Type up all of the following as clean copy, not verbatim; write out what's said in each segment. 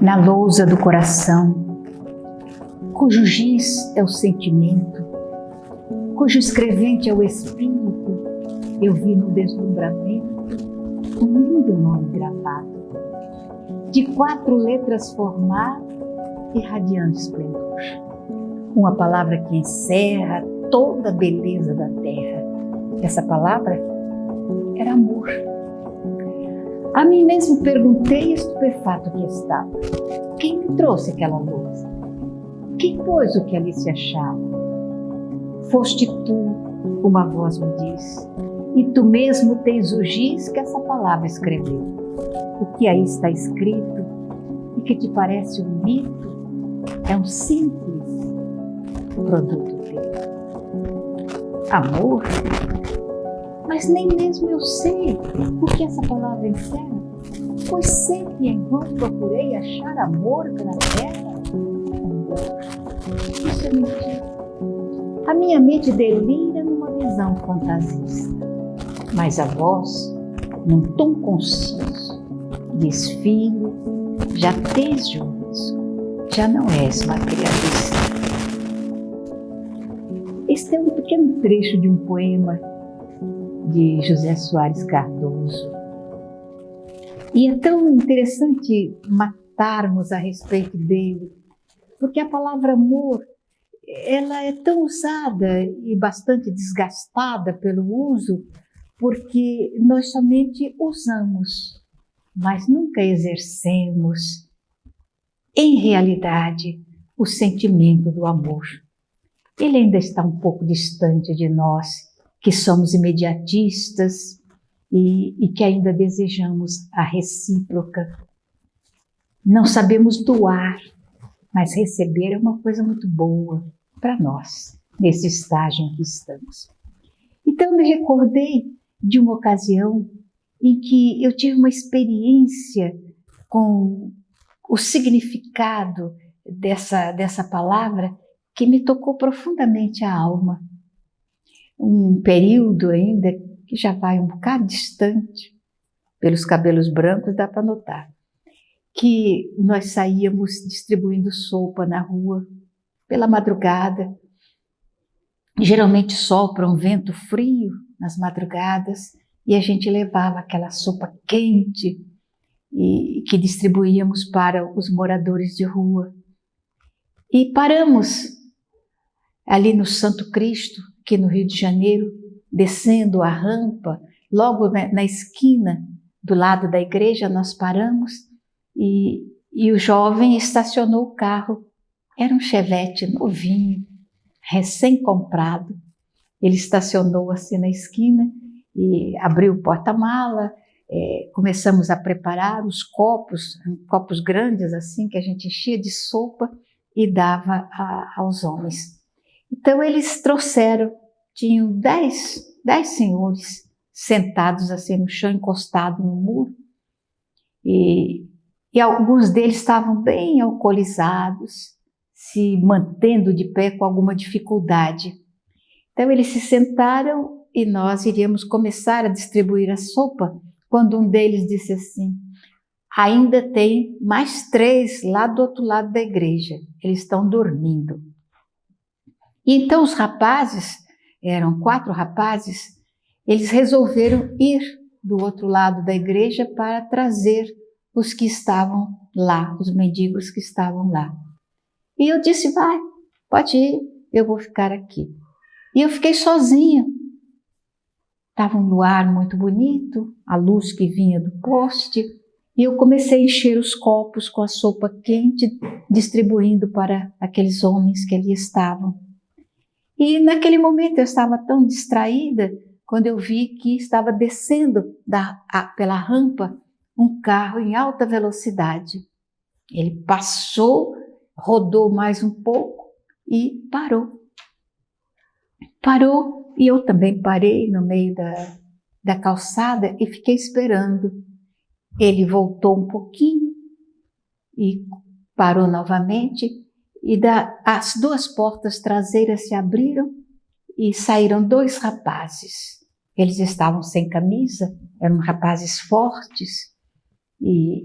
na lousa do coração, cujo giz é o sentimento, cujo escrevente é o espírito, eu vi no deslumbramento um lindo nome gravado, de 4 letras formado e radiante esplendor. Uma palavra que encerra toda a beleza da terra. Essa palavra era amor. A mim mesmo perguntei, estupefato que estava, quem me trouxe aquela lousa? Quem pôs o que ali se achava? Foste tu, uma voz me diz, e tu mesmo tens o giz que essa palavra escreveu. O que aí está escrito e que te parece um mito é um simples produto teu. Amor? Mas nem mesmo eu sei o que essa palavra encerra, pois sempre em vão procurei achar amor pela terra. Isso é mentira. A minha mente delira numa visão fantasista, mas a voz, num tom conciso, diz: filho, já tens juízo, já não és materialista. Este é um pequeno trecho de um poema de José Soares Cardoso. E é tão interessante matarmos a respeito dele, porque a palavra amor, ela é tão usada e bastante desgastada pelo uso, porque nós somente usamos, mas nunca exercemos, em realidade, o sentimento do amor. Ele ainda está um pouco distante de nós, que somos imediatistas e que ainda desejamos a recíproca. Não sabemos doar, mas receber é uma coisa muito boa para nós, nesse estágio em que estamos. Então, me recordei de uma ocasião em que eu tive uma experiência com o significado dessa palavra que me tocou profundamente a alma. Um período ainda que já vai um bocado distante, pelos cabelos brancos dá para notar, que nós saíamos distribuindo sopa na rua, pela madrugada. Geralmente sopra um vento frio nas madrugadas e a gente levava aquela sopa quente e que distribuíamos para os moradores de rua. E paramos ali no Santo Cristo, aqui no Rio de Janeiro, descendo a rampa, logo na esquina do lado da igreja, nós paramos e o jovem estacionou o carro. Era um Chevette novinho, recém-comprado. Ele estacionou assim na esquina e abriu o porta-mala. Começamos a preparar os copos grandes assim, que a gente enchia de sopa e dava aos homens. Então eles trouxeram, tinham 10 senhores sentados assim no chão, encostados no muro, e alguns deles estavam bem alcoolizados, se mantendo de pé com alguma dificuldade. Então eles se sentaram e nós iríamos começar a distribuir a sopa, quando um deles disse assim: ainda tem mais 3 lá do outro lado da igreja, eles estão dormindo. E então os rapazes, eram 4 rapazes, eles resolveram ir do outro lado da igreja para trazer os que estavam lá, os mendigos que estavam lá. E eu disse: vai, pode ir, eu vou ficar aqui. E eu fiquei sozinha. Estava um luar muito bonito, a luz que vinha do poste, e eu comecei a encher os copos com a sopa quente, distribuindo para aqueles homens que ali estavam. E naquele momento eu estava tão distraída, quando eu vi que estava descendo pela rampa um carro em alta velocidade. Ele passou, rodou mais um pouco e parou. Parou e eu também parei no meio da calçada e fiquei esperando. Ele voltou um pouquinho e parou novamente e as 2 portas traseiras se abriram e saíram 2 rapazes. Eles estavam sem camisa, eram rapazes fortes e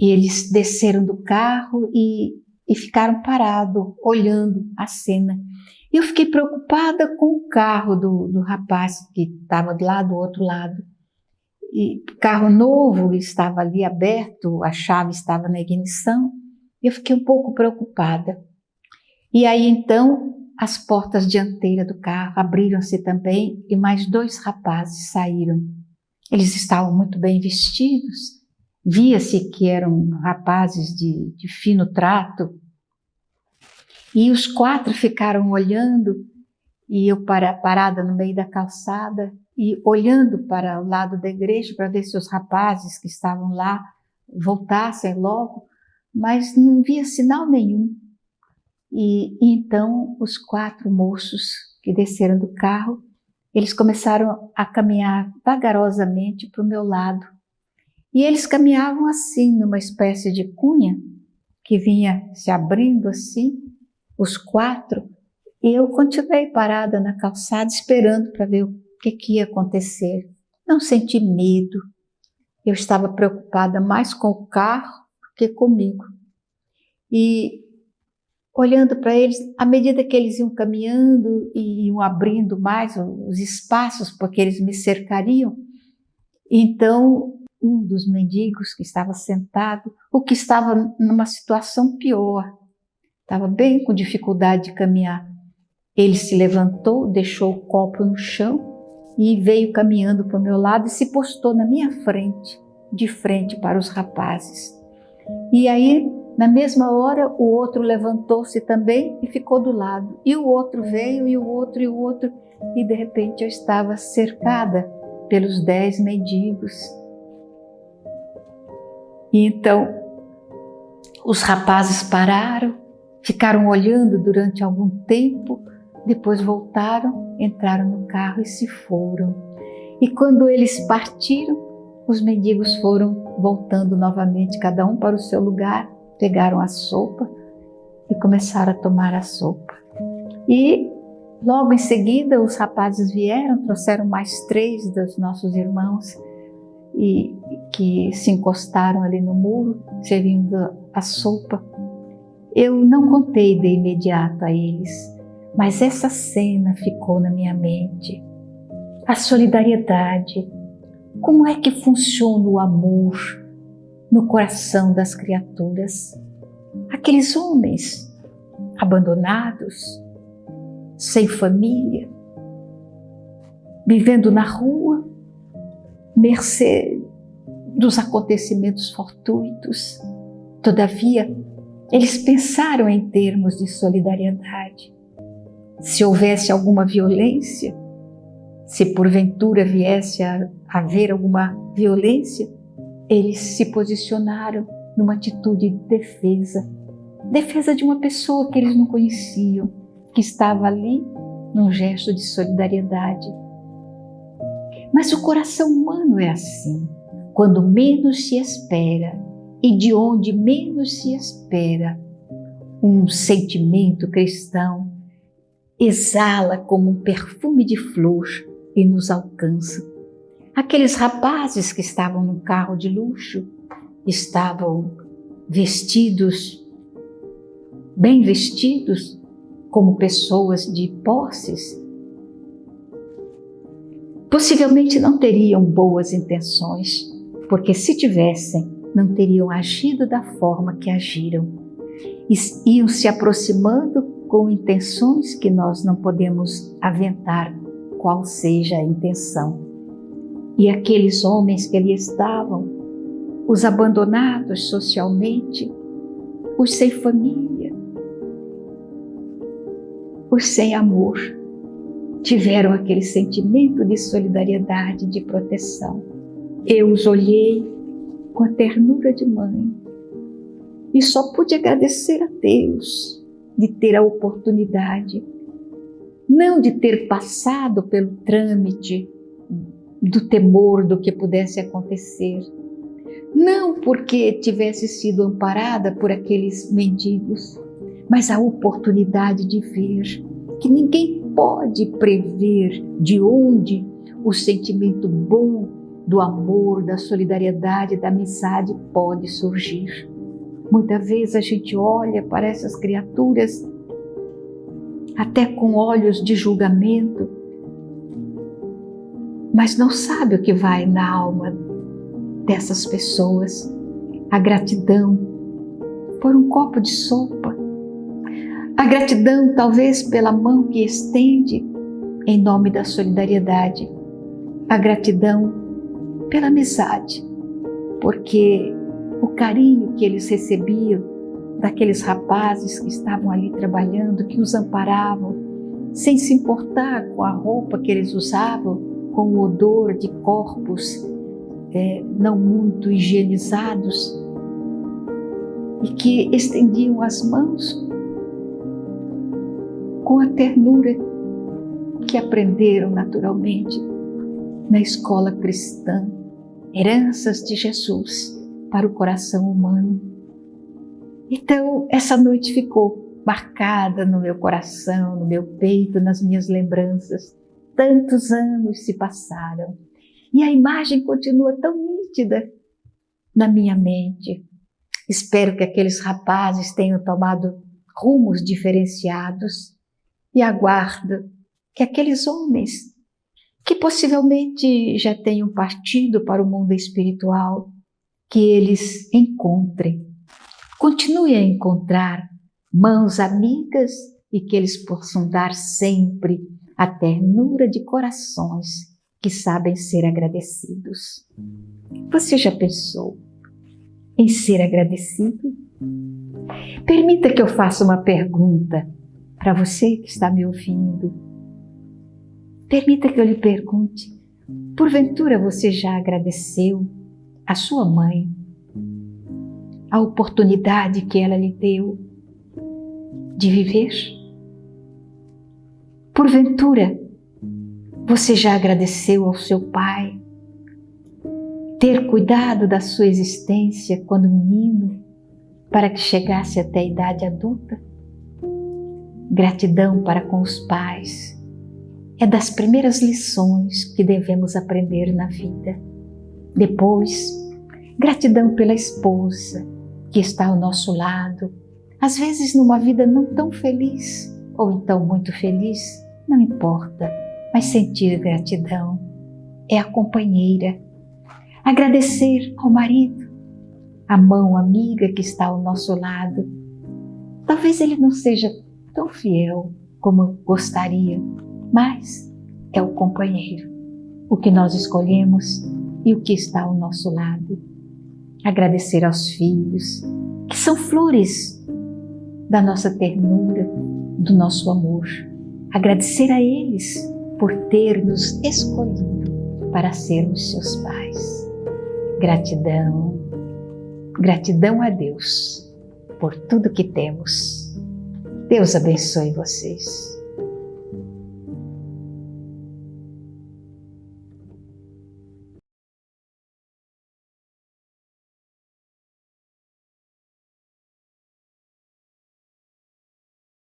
E eles desceram do carro e ficaram parados, olhando a cena. Eu fiquei preocupada com o carro do rapaz que estava lá do outro lado. E carro novo, estava ali aberto, a chave estava na ignição. Eu fiquei um pouco preocupada. E aí então as portas dianteiras do carro abriram-se também e mais 2 rapazes saíram. Eles estavam muito bem vestidos, via-se que eram rapazes de fino trato. E os 4 ficaram olhando, e eu parada no meio da calçada e olhando para o lado da igreja para ver se os rapazes que estavam lá voltassem logo, mas não via sinal nenhum. E então os 4 moços que desceram do carro, eles começaram a caminhar vagarosamente para o meu lado. E eles caminhavam assim, numa espécie de cunha, que vinha se abrindo assim, os 4, e eu continuei parada na calçada esperando para ver o que ia acontecer. Não senti medo, eu estava preocupada mais com o carro do que comigo. E olhando para eles, à medida que eles iam caminhando e iam abrindo mais os espaços, porque eles me cercariam, então um dos mendigos que estava sentado, o que estava numa situação pior, estava bem com dificuldade de caminhar. Ele se levantou, deixou o copo no chão e veio caminhando para o meu lado e se postou na minha frente, de frente para os rapazes. E aí, na mesma hora, o outro levantou-se também e ficou do lado. E o outro veio, e o outro, e de repente eu estava cercada pelos 10 mendigos. E então, os rapazes pararam, ficaram olhando durante algum tempo, depois voltaram, entraram no carro e se foram. E quando eles partiram, os mendigos foram voltando novamente, cada um para o seu lugar, pegaram a sopa e começaram a tomar a sopa. E logo em seguida os rapazes vieram, trouxeram mais 3 dos nossos irmãos e que se encostaram ali no muro, servindo a sopa. Eu não contei de imediato a eles, mas essa cena ficou na minha mente. A solidariedade, como é que funciona o amor no coração das criaturas? Aqueles homens abandonados, sem família, vivendo na rua, mercê dos acontecimentos fortuitos. Todavia, eles pensaram em termos de solidariedade. Se houvesse alguma violência, se porventura viesse a haver alguma violência, eles se posicionaram numa atitude de defesa de uma pessoa que eles não conheciam, que estava ali num gesto de solidariedade. Mas o coração humano é assim, quando menos se espera e de onde menos se espera, um sentimento cristão exala como um perfume de flor e nos alcança. Aqueles rapazes que estavam num carro de luxo estavam vestidos, bem vestidos, como pessoas de posses. Possivelmente não teriam boas intenções, porque se tivessem, não teriam agido da forma que agiram. Iam se aproximando com intenções que nós não podemos aventar qual seja a intenção. E aqueles homens que ali estavam, os abandonados socialmente, os sem família, os sem amor, tiveram aquele sentimento de solidariedade, de proteção. Eu os olhei com a ternura de mãe e só pude agradecer a Deus de ter a oportunidade, não de ter passado pelo trâmite do temor do que pudesse acontecer, não porque tivesse sido amparada por aqueles mendigos, mas a oportunidade de ver que ninguém pode prever de onde o sentimento bom do amor, da solidariedade, da amizade pode surgir. Muitas vezes a gente olha para essas criaturas até com olhos de julgamento, mas não sabe o que vai na alma dessas pessoas. A gratidão por um copo de sopa, a gratidão talvez pela mão que estende em nome da solidariedade, a gratidão pela amizade, porque o carinho que eles recebiam daqueles rapazes que estavam ali trabalhando, que os amparavam, sem se importar com a roupa que eles usavam, com o odor de corpos não muito higienizados, e que estendiam as mãos com a ternura que aprenderam naturalmente na escola cristã, heranças de Jesus para o coração humano. Então, essa noite ficou marcada no meu coração, no meu peito, nas minhas lembranças. Tantos anos se passaram e a imagem continua tão nítida na minha mente. Espero que aqueles rapazes tenham tomado rumos diferenciados e aguardo que aqueles homens que possivelmente já tenham partido para o mundo espiritual, que eles continuem a encontrar mãos amigas e que eles possam dar sempre a ternura de corações que sabem ser agradecidos. Você já pensou em ser agradecido? Permita que eu faça uma pergunta para você que está me ouvindo. Permita que eu lhe pergunte, porventura você já agradeceu a sua mãe, a oportunidade que ela lhe deu de viver? Porventura, você já agradeceu ao seu pai ter cuidado da sua existência quando menino, para que chegasse até a idade adulta? Gratidão para com os pais é das primeiras lições que devemos aprender na vida. Depois, gratidão pela esposa que está ao nosso lado, às vezes numa vida não tão feliz, ou então muito feliz, não importa, mas sentir gratidão é a companheira. Agradecer ao marido, a mão amiga que está ao nosso lado. Talvez ele não seja tão fiel como gostaria, mas é o companheiro, o que nós escolhemos e o que está ao nosso lado. Agradecer aos filhos, que são flores da nossa ternura, do nosso amor. Agradecer a eles por ter nos escolhido para sermos seus pais. Gratidão, gratidão a Deus por tudo que temos. Deus abençoe vocês.